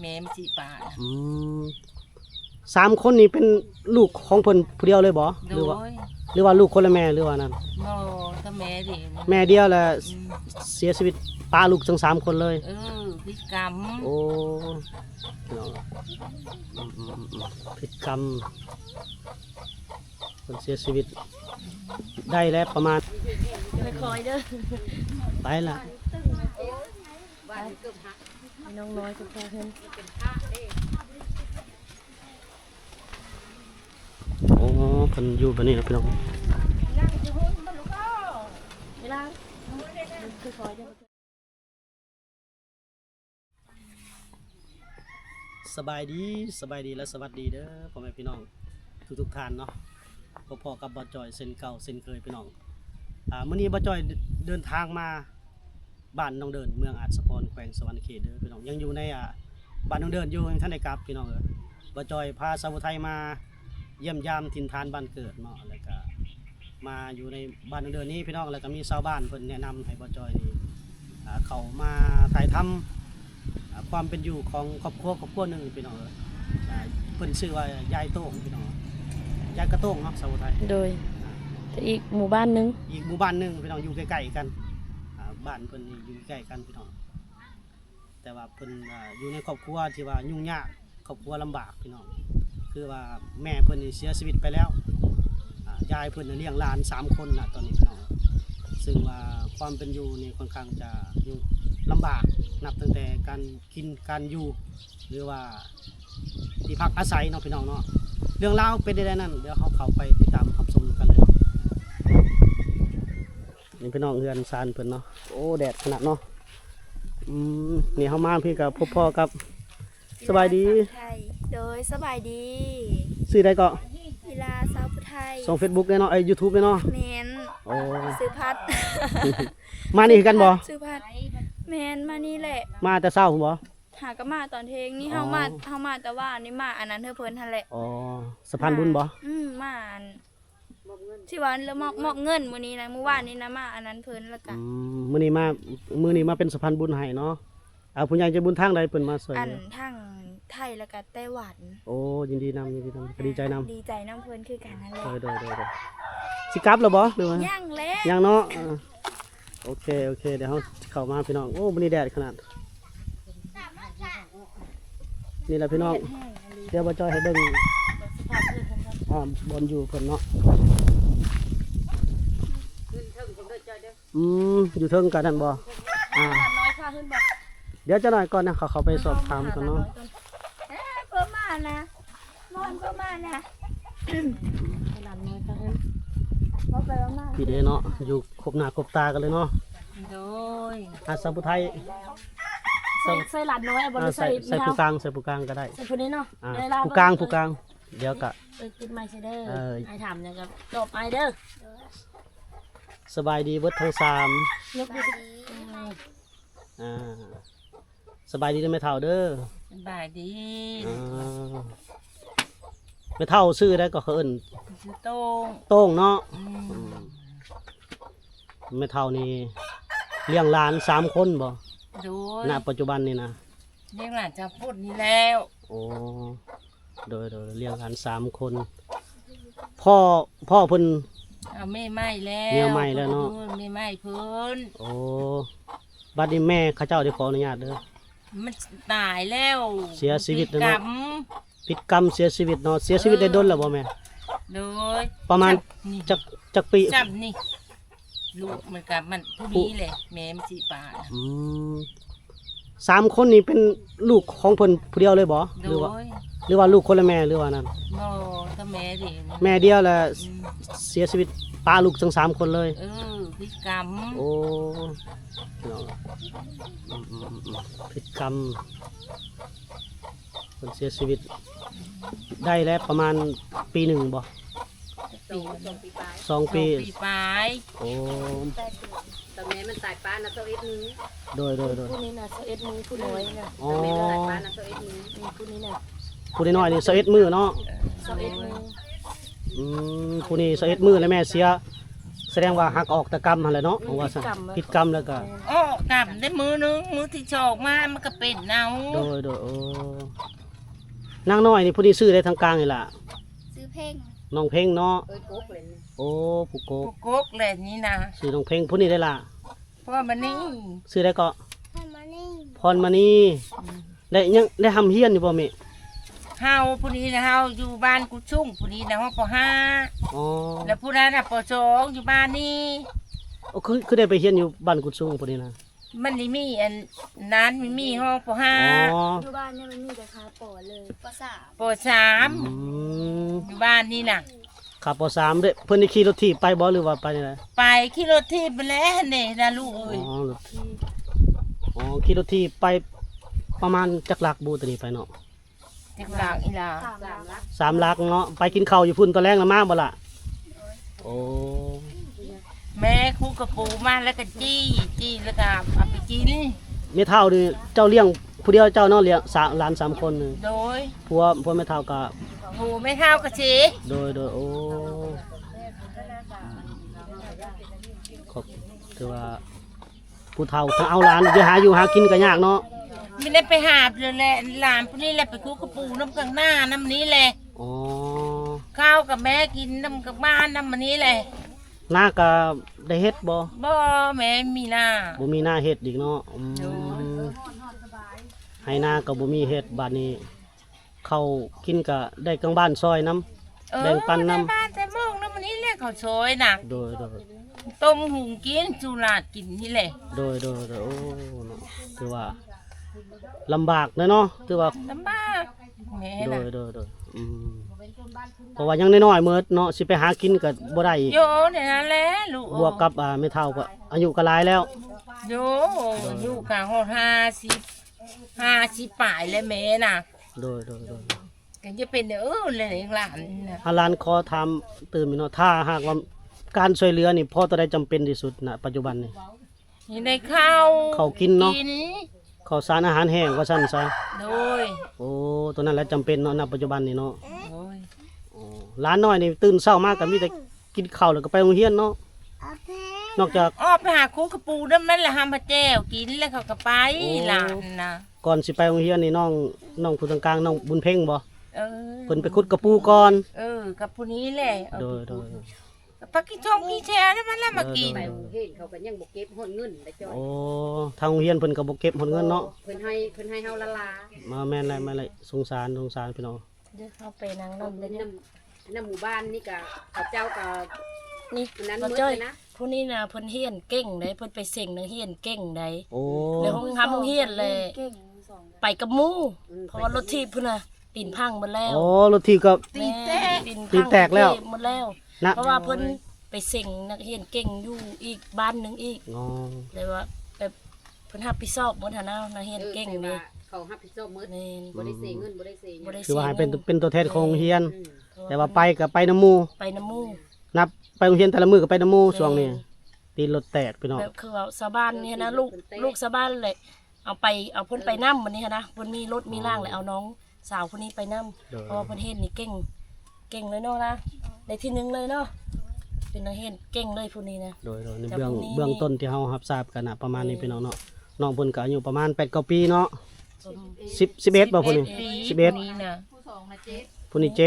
แม่มันสิปานะ 3 คนนี่เป็นลูกของเพิ่นผู้เดียวเลยบ่ โด หรือว่าลูกคนละแม่หรือว่านั่น บ่ถ้าแม่ดิ แม่เดียวแล้วเสียชีวิตป้าลูกทั้ง3คนเลย พิกรรม โอ้พี่น้องผิดกรรมคนเสียชีวิตได้แล้วประมาณ ไปคอยเด้อ ไปละ น้องน้อยจะพาเพิ่น โอ้เพิ่นอยู่แบบนี้นะพี่น้อง เวลาคือคอยเด้อ สบายดีและสวัสดีเด้อพ่อแม่พี่น้องทุกท่านเนาะพอๆกับบ่จอยเส้นเก่าเส้นเคยพี่น้องมื้อนี้บ่จอยเดินทางมาบ้านน้องเดินเมืองอาจสะพรแขวงสวรรณเขตเด้อพี่น้องยังอยู่ในบ้านน้องเดินอยู่ยังท่านได้กลับพี่น้องบ่จอยพาสาวไทยมาเยี่ยมยามถิ่นฐานบ้านเกิดเนาะแล้วก็มาอยู่ในบ้านน้องเดินนี้พี่น้องแล้วก็มีชาวบ้านเพิ่นแนะนำให้บ่จอยนี่เข้ามาถ่ายทำความเป็นอยู่ของครอบครัวหนึงพี่น้องเพิ่นชื่อว่ายายโต้งพี่น้องยายกระโต้งเนาะสาวไทย โดยแต่อีกหมู่บ้านนึง อีกหมู่บ้านหนึงพี่น้องอยู่ใกล้ๆกันบ้านเพิ่นนี่อยู่ใกล้กันพี่น้องแต่ว่าเพิ่นอยู่ในครอบครัวที่ว่ายุ่งยากครอบครัวลำบากพี่น้องคือว่าแม่เพิ่นนี่เสียชีวิตไปแล้วยายเพิ่นน่ะเลี้ยงหลาน3 คนน่ะตอนนี้พี่น้องซึ่งว่าความเป็นอยู่นี่ค่อนข้างจะอยู่ลำบากนับตั้งแต่การกินการอยู่หรือว่าที่พักอาศัยเนาะพี่น้องเนาะเรื่องราวเป็นได้นั่นเดี๋ยวเขาเข้าไปติดตามรับชมกันเลยเนาะนี่พี่น้องเฮือนซานเพิ่นเนาะโอ้แดดขนาดเนาะนี่เฮามาพี่กับพ่อกับสบายดี ไทยโดยสบายดี ซื้อได้ก็ กีฬาสาวผู้ไทย ส่ง Facebook ได้เนาะYouTube ได้เนาะ แมน โอ้ ซื้อพัด มานี่คือกันบ่ ซื้อพัดแมนมานี่แหละ มาแต่เช้าพุ่นบ่ หากะมาตอนเทงนี่ อ๋อ เฮามาแต่ว่านี่มาอันนั้นเธอเพิ่นหั่นแหละ อ๋อสะพานบุญบ่ มาอันที่ว่าแล้วมอบเงินมื้อนี้นะเมื่อวานนี้นะมาอันนั้นเพิ่นแล้วก็ มื้อนี้มาเป็นสะพานบุญให้เนาะผู้ใหญ่ใจบุญทางใดเพิ่นมาช่วย อัน เหลือ ทั้งไทยแล้วก็ไต้หวัน โอ้ยินดีนำดีใจนำ ดีใจน้ำเพิ่นคือกันนั่นแหละ โดยสิกลับแล้วบ่หรือว่า ย่างแล้ว ยังเนาะโอเคเดี๋ยวเราเข้ามาพี่น้องโอ้วันนี้แดดขนาดนี่แหละพี่น้องเดี๋ยวบ่จอยให้เบิ่งบอลอยู่เพิ่นเนาะอยู่เทิงกันนั่นบ่น้อยพาขึ้นบ่ เดี๋ยวจะหน่อยก่อนนะเขาไปสอบถามกันเนาะ เพิ่นมานะมอนเพิ่นมานะ หลานน้อยพาขึ้น บ่ไปว่ามา พี่เด้เนาะอยู่ครบหน้าครบตากันเลยเนาะ โดย สาวผู้ไทย ใส่หลานน้อยบ่ได้ใส่ ใส่ผู้กลางก็ได้ ใส่ผู้นี้เนาะ ผู้กลางเดี๋ยวก็ ติดไม้ใส่เด้อ เออ ไอ้ถามจังกับตบไอ้เด้อ สบายดีเบิดทั้ง3 ยกมือสิ สบายดีเด้อแม่เฒ่าเด้อ สบายดี แม่เฒ่าซื้อได้ก็เขาเอิ้น ชื่อโต้ง โต้งเนาะ อืม แม่เฒ่านี่เลี้ยงหลาน3 คนบ่ โดย ณปัจจุบันนี่นะ เลี้ยงหลานจะพูดนี่แล้ว โอ้โดยเลี้ยงหลาน3 คนพ่อเพิ่น เอาไม่ไหม้แล้ว เมียไหม้แล้วเนาะ ไม่ไหม้เพิ่น โอ้บัดนี้แม่เขาเจ้าได้ขออนุญาตเด้อ มันตายแล้ว เสียชีวิตแล้ว กร เนาะ รม ผิดกรรมเสียชีวิตเนาะเสียชีวิตได้ดนแล้วบ่แม่ โดย ประมาณ นี่ จักปี จับนี่ลูกมันกับมันผู้นี้เลยแม่มันสิปานะ 3 คนนี่เป็นลูกของเพิ่นผู้เดียวเลยบ่ โด หรือว่าลูกคนละแม่หรือว่านั่น บ่ถ้าแม่ดิ แม่เดียวแล้วเสียชีวิตป้าลูกทั้ง3 คนเลย พิกรรม โอ้เนาะผิดกรรมคนเสียชีวิตได้แล้วประมาณปีหนึ่งบ่ ปี 2 ปี ปีปลาย โอ้ ตอนนี้มันสายป้านะตัวเอ็ดมือ โดย ผู้นี้น่ะ21มือผู้น้อยน่ะ อ๋อ ตอนนี้มันสายป้านะตัวเอ็ดมือ ผู้นี้น่ะ ผู้น้อยนี่21มื้อเนาะ 21มือ ผู้นี้21มื้อแล้วแม่เสียแสดงว่าหักออกแต่กรรมหั่นแหละเนาะเพราะว่าซั่นผิดกรรมแล้วก็ โอ้กลับได้มือนึงมือที่โชกมามันก็เป็นเอา โดยโอ้ นางน้อยนี่ผู้นี้ซื้อได้ทางกลางนี่ล่ะ ซื้อเพ่ง น้องเพ่งเนาะ เอ้ยกุ๊กเลยนี่ โอ้ผู้โก กุ๊กกุ๊กเลยนี่นะ ซื้อน้องเพ่งผู้นี้ได้ล่ะ เพราะว่ามันนี่ ซื้อได้ก็ ให้มานี่ พรมานี่ได้ยังได้ทำเฮียนอยู่บ่แม่ เฮาผู้นี้นะเฮาอยู่บ้านกุดชุ่งผู้นี้นะห้องป .5 อ๋อ แล้วผู้นั้นน่ะป .2 อยู่บ้านนี่ โอ้คือได้ไปเฮียนอยู่บ้านกุดซุงผู้นี้นะ มันนี่มีอันนั้นมีห้องป อ๋อ .5 อยู่บ้านเนี่ยมันมีแต่คาปอเลยปสาม ป .3 อืม อยู่บ้านนี่น่ะ ขับปสามเด้เพิ่นได้ขี่รถถีบไปบ่หรือว่าไปนี่แหละ ไปขี่รถที่ไปแล้วนี่นะลูกเอ้ย อ๋อรถถีบอ๋อขี่รถถีบไปประมาณจักหลักบูตัวนี้ไปเนาะ จักหลังอีหลา สามหลักเนาะไปกินข้าวอยู่พุ่นตอนแรกแล้วมาบ่ล่ะโอ้ แม่ครูกระปูมาแล้วก็จี้แล้วก็เอาไปกิน แม่เฒ่านี่เจ้าเลี้ยงผู้เดียวเจ้าเนาะเลี้ยงหลาน3คนนึง โดย ผัวแม่เฒ่าก็ ผูไม่เท่ากระชี โดยโอ้ขอบคือว่าผู้เฒ่าถ้าเอาหลานจะหาอยู่หากินก็ยากเนาะ ไม่ได้ไปหาบเลยแหละหลานพวกนี้แหละไปครูกระปูน้ำกลางหน้าน้ำนี้แหละ อ๋อ ข้าวกับแม่กินน้ำกับบ้านน้ำมันนี้แหละ หน้าก็ได้เฮ็ดบ่ บ่แม่มีหน้า บ่มีหน้าเฮ็ดอีกเนาะให้หน้าก็บ่มีเฮ็ดบัดนี้เข้าวกินก็ได้กลางบ้านซอยน้ำแบ่งปันน้ำ ในบ้านแต่โมงน้ำมันนี้แหละเขาวซอยน่ะ โดย ต้มหุงกินจุลาดกินนี่แหละ โดยโอ้เนาะถือว่าลำบากเนาะถือว่า ลำบากแม่ โด น่ะ ยเพราะว่ายังน้อยๆมื้อเนาะสิไปหากินก็บ่ได้อีก โยในนั้นแหละลูก บวกกับไม่เท่าก็อายุก็หลายแล้ว โยอยู่กลางหอด50ปลายแล้วแม่น่ะ โดย ก็จะเป็นเลยหลานน่ะ อาลานขอถามตื่นมีเนาะถ้าหากว่าการช่วยเหลือนี่พอตัวใดจำเป็นที่สุดณปัจจุบันนี่ ยังได้ข้าว ข้าวกินเนาะ กิน ข้าวสารอาหารแห้งว่าซั่นซะ โดย โอ้ตัวนั้นแหละจำเป็นเนาะณปัจจุบันนี่เนาะ โดย หลานน้อยนี่ตื่นเช้ามาก็มีแต่กินข้าวแล้วก็ไปโรงเรียนเนาะนอกจาก ออกไปหาครูกระปูน้ำนั้นแหละหามพระแจ้วกินแล้วเขาก็ไป โอ้ หลานน่ะ ก่อนสิไปโรงเรียนนี่น้องผู้ทางกลางน้องบุญเพ่งบ่ เออ เพิ่นไปขุดกระปูก่อน กับผู้นี้แหละ โดย ปักกี้ชงกี้แชร์แล้วมันแล้วมากิน ไปโรงเรียนเขาก็ยังบ่เก็บหดเงินได้จ้อย โอ้ทางโรงเรียนเพิ่นก็บ่เก็บหดเงินเนาะ เพิ่นให้เฮาละลา มาแม่นไรสงสารพี่น้อง เดี๋ยวเขาไปนางนมเลย น้ำหมู่บ้านนี่ก็เขาเจ้าก็ นี่ นั้น บ่ มืด จ้อย เลยนะ ผู้นี้น่ะเพิ่นเฮียนเก่งได้เพิ่นไปเซ็งนักเฮียนเก่งได้ โอ้ ในห้องทำโรงเฮียนเลย เก่งสอง ไปกับหมู่เพราะว่ารถทีบพุ่นน่ะตีนพังหมดแล้ว โอ้รถทีบก็ ตีแตก ตีนแตกแล้ว หมดแล้ว นะ เพราะว่าเพิ่นไปเซ็งนักเฮียนเก่งอยู่อีกบ้านหนึงอีก อ๋อ เลยว่าแบบเพิ่นรับผิดชอบหมดหั่นนะนักเฮียนเก่ง แต่ นี่ ว่าเขารับผิดชอบมืด แม่น บ่ได้เสียเงินบ่ได้เสีย บ่ได้ คือว่าให้ สียงิ เป็นตัวแทนของโรงเรียน อืม แต่ว่าไปก็ไปน้ำหมู่ ไปน้ำหมู่ นับไปโรงเรียนแต่ละมื้อก็ไปน้ำหมู่ช่วงนี้ตีนรถแตกพี่น้อง แบบคือว่าชาวบ้านเนี่ยนะลูกชาวบ้านเลยเอาเพิ่นไปนำวันนี้นะเพิ่นมีรถมีร่างเลยเอาน้องสาวคนนี้ไปนำ โดย เพราะว่าเพิ่นเฮ็ดนี่เก่งเลยเนาะนะได้ที่หนึงเลยเนาะเป็นนักเฮ็ดเก่งเลยผู้นี้นะ โดยใน แต่ เบื้อง พวกนี้ เบื้องต้นที่เฮารับทราบกันน่ะประมาณนี้พี่น้องเนาะน้องเพิ่นก็อายุประมาณ8-9ปีเนาะ11บ่พุ่นนี่ ปี 11 นี้น่ะ พุ่นนี่7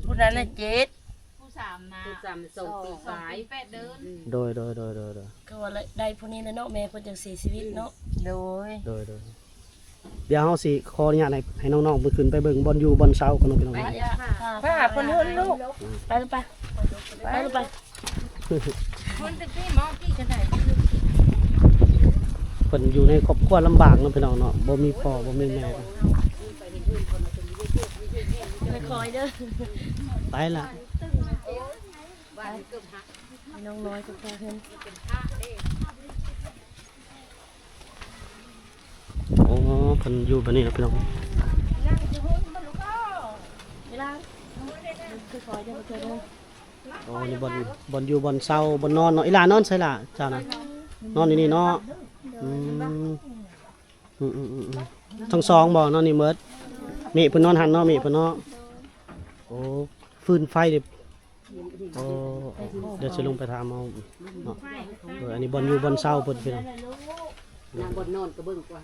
ผู้นั้นน่ะ7 ผู้สามส่งปีสายโดย ก็ว่าได้ผู้นี้เลยเนาะแม่เพิ่นจังเสียชีวิตเนาะ โดย เดี๋ยวเฮาสิขออนุญาตให้น้องๆเพิ่นขึ้นไปเบิ่งบอลอยู่บอลเช้ากันเนาะพี่น้องเนาะ ป้าคนนู้นลูก ไปลูกไปลูกไป คนตะกี้มองพี่ก็ได้ เพิ่นอยู่ในครอบครัวลำบากเนาะพี่น้องเนาะบ่มีพ่อบ่มีแม่ ไปคอยเด้อ ไปละ ให้น้องน้อยกับพาเพิ่น โอ้เพิ่นอยู่บัดนี้เนาะพี่น้อง เวลาคือคอยเด้อเพิ่นเด้อ โอ้นี่บอลอยู่บอลเช้าบอลนอนเนาะอีหลานอนใส่ล่ะเจ้าน่ะนอนอยู่นี่เนาะอืมทั้งสองบ่นอนนี่เมิดมีเพิ่นนอนหันเนาะมีเพิ่นเนาะโอ้ฟืนไฟดิโอ้เดี๋ยวสิลงไปถามเอาเนาะอันนี้บอลอยู่บอลเช้าเพิ่นพี่น้อง นางบนนอนก็เบิ่งกว่า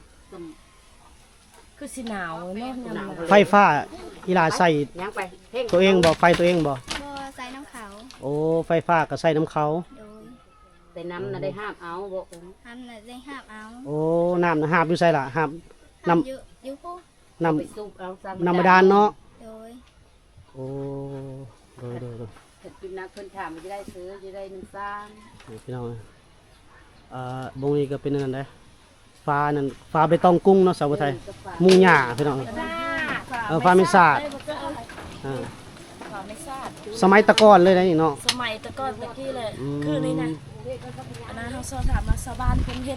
คือสิหนาวเนาะยามหนาว ไฟฟ้า อีหลาใส่ ยังไปเพ่ง ตัวเองบ่ไฟตัวเองบ่ บ่ใส่น้ำเขา โอ้ไฟฟ้าก็ใส่น้ำเขา โดย แต่น้ำน่ะได้ห้ามเอาบ่ ทำน่ะได้ห้ามเอา โอ้น้ำน่ะหาบอยู่ใส่ล่ะหาบ น้ำ อยู่ผู้ น้ ไปสูบเอาซ้ำ ำน้ำบาดาลเนาะ โดย โอ้โดย เฮ็ดกินนักเพิ่นถามมันจะได้ซื้อจะได้น้ำซ้ำ พี่น้องบงนี้ก็เป็นนั่นได้ฟ้านั่นฟ้าใบตองกุ้งเนาะสาวไทยมุงหญ้าพี่น้องฟ้าไม่สาดอ่า ฟ้าไม่สาด สมัยตะก้อนเลยนะนี่เนาะ สมัยแตะก่อนตะกี้เลย อืม คือนี่นะอันนั้นเขาสอบถามมาชาวบ้านเพิ่นเฮ็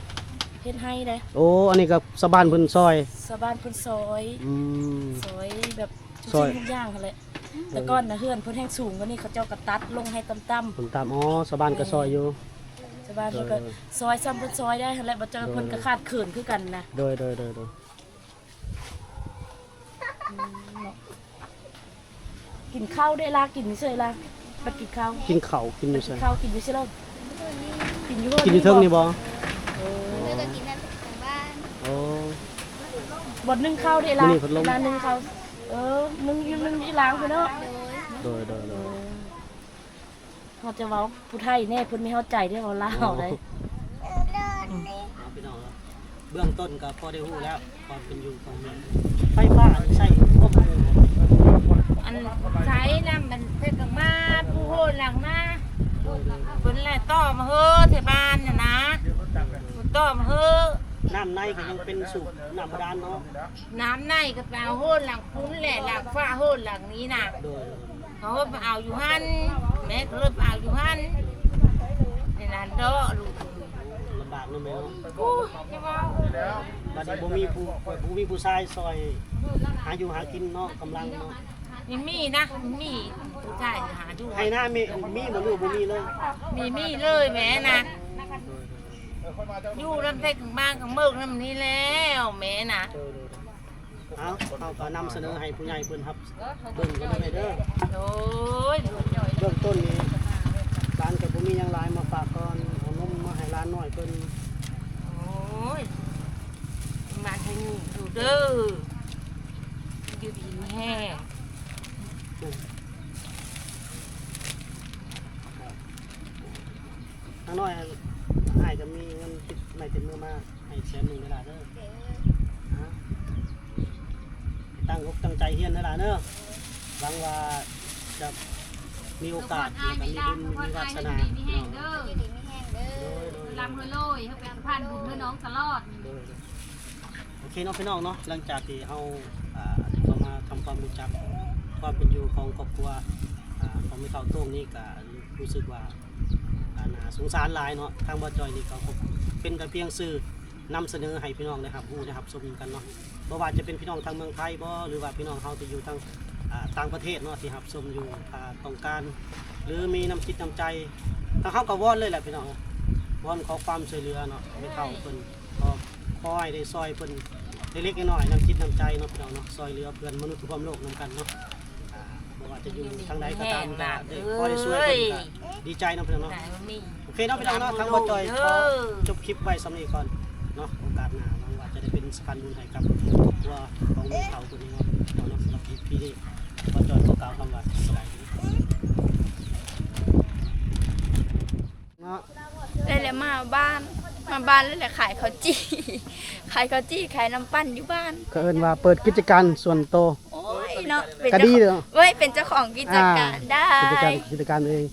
ดให้เด้ โอ้อันนี้ก็สะบานเพิ่นซอย ชาวบ้านเพิ่นซอย อืม ซอยแบบทุก ซอย สิ่งทุกอย่างนั่นแหละแต่ก่อนน่ะเฮือนเพิ่นแห้งสูงกว่านี้เขาเจ้าก็ตัดลงให้ต่ำ ผมตามอ๋อสะบานก็ซอยอยู่ ๆชาวบ้านเพิ่นก็ซอยซ้ำเพิ่นซอยได้นั่นแหละบ่เจอเพิ่นก็ขาดเขินคือกันนะ โดย กินข้าวได้ล่ะกินนี่เฉยล่ะไปกินข้าว กินข้าวกินอยู่ กิ ใส่ นข้าวกินอยู่ใช่แล้วกินอยู่ กินอยู่เทิงนี่บ่ แล้วก็กินนั่นทางบ้าน โอ้ บ่นึ่งข้าวได้ล่ะ มื้อนี้พัดลม ร้านนึ่งข้าวนึ่งอยู่ล้างไปเนาะ โดย โดย เขาจะเว้าผู้ไทยแน่เพิ่นไม่เข้าใจได้เว้าลาวเลย พี่น้องเบื้องต้นก็พอได้ฮู้แล้วความเป็นอยู่ของเมืองไฟฟ้าใช้ครบเลย อันใช้น้ำมันเพิ่นก็มาผู้โหหลังมาเพิ่นแหละต่อมาเฮ้อที่บ้านน่ะนะเพิ่นต่อมาเฮ้อ น้ำในก็ยังเป็นสูบน้ำบาดาลเนาะ น้ำในก็ไปเอาโหหลังคุ้นแหละหลังฟ้าโหหลังนี้น่ะ โดย เขาก็ไปเอาอยู่หั่นแม่ก็เลยไปเอาอยู่หั่นนี่นั่นเด้อลูก ลำบากเนาะแม่เนาะ โอ้ยจะว่า บัดนี้บ่มีผู้ชายซอยหาอยู่หากินเนาะกำลังเนาะ มีมีนะมีผู้ชายหาดู ให้หน้ามีบ่รู้บ่มีเลย มีเลยแม่นะอยู่ลำไส้ถึงบ้านของเมิกลำนี้แล้วแม่นะ เอาก็นำเสนอให้ผู้ใหญ่เพิ่นครับเบิ่งกันได้เด้อ โอ้ย เบื้องต้นนี้ร้านก็บ่มีหยังหลายมาฝากก่อนเอานมมาให้ร้านน้อยเพิ่น โอ้ยมาให้ดูเด้ออยู่ดีแห้ง ทางน้อยอ้ายจะมีเงินติดไม้ติดมือมาให้แสนหนึงเวลาเด้อฮะตั้งอกตั้งใจเรียนเด้อล่ะเด้อหวังว่าจะมีโอกาสมีบุญมีวาสนา มีแห้งเด้อ อยู่ดีไม่แห้งเด้อ ลำโรยให้เป็นสะพานบุญให้น้องตลอด โอเคเนาะพี่น้องเนาะหลังจากที่เฮาเข้ามาทำความรู้จักความเป็นอยู่ของครอบครัวของแม่เฒ่าโต้งนี่ก็รู้สึกว่าน่าสงสารหลายเนาะทางบ่จอยนี่ก็เป็นแต่เพียงสื่อนำเสนอให้พี่น้องนะครับรู้นะครับชมกันเนาะบ่ว่าจะเป็นพี่น้องทางเมืองไทยบ่หรือว่าพี่น้องเฮาที่อยู่ทางต่างประเทศเนาะที่รับชมอยู่ต้องการหรือมีน้ำจิตน้ำใจทางเฮาก็วอนเลยแหละพี่น้องวอนขอความช่วยเหลือเนาะแม่เฒ่าเพิ่นก็ขอให้ได้ซอยเพิ่นเล็กๆน้อยๆน้ำจิตน้ำใจเนาะพี่น้องเนาะซอยเหลือเพื่อนมนุษย์ร่วมโลกนํกันเนาะบ่ว่าจะอยู่ทางใดก็ตามก็ได้ขอให้ช่วยเพิ่นก็ดีใจเนาะพี่น้องเนาะ ไหนมันมี โอเคเนาะพี่น้องเนาะทางบ่จอยขอจบคลิปไว้สำนี้ก่อนเนาะโอกาสหน้าหวังว่าจะได้เป็นสะพานบุญให้กับครอบครัวของแม่เฒ่าคนนี้เนาะเนาะสำหรับพี่นี่บ่จอยขอกล่าวคำว่าสวัสดีเนาะ แล้วแหละมาบ้านแล้วแหละขายข้าวจี้ ขายข้าวจี้ขายน้ำปั้นอยู่บ้าน ก็เอิ้นว่าเปิดกิจการส่วนโตว โอ้ยเนาะเป็น ก็ดีเนาะ เว้ยเป็นเจ้าของกิจการได้ กิจการตัวเอง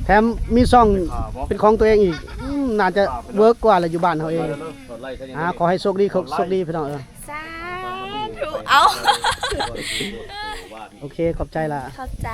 แถมมีช่องเป็นของตัวเองอีกน่าจะเวิร์กกว่าเราอยู่บ้านเขาเองขอให้โชคดีพี่น้อง สาธุเอา โอเคขอบใจล่ะ เข้าใจ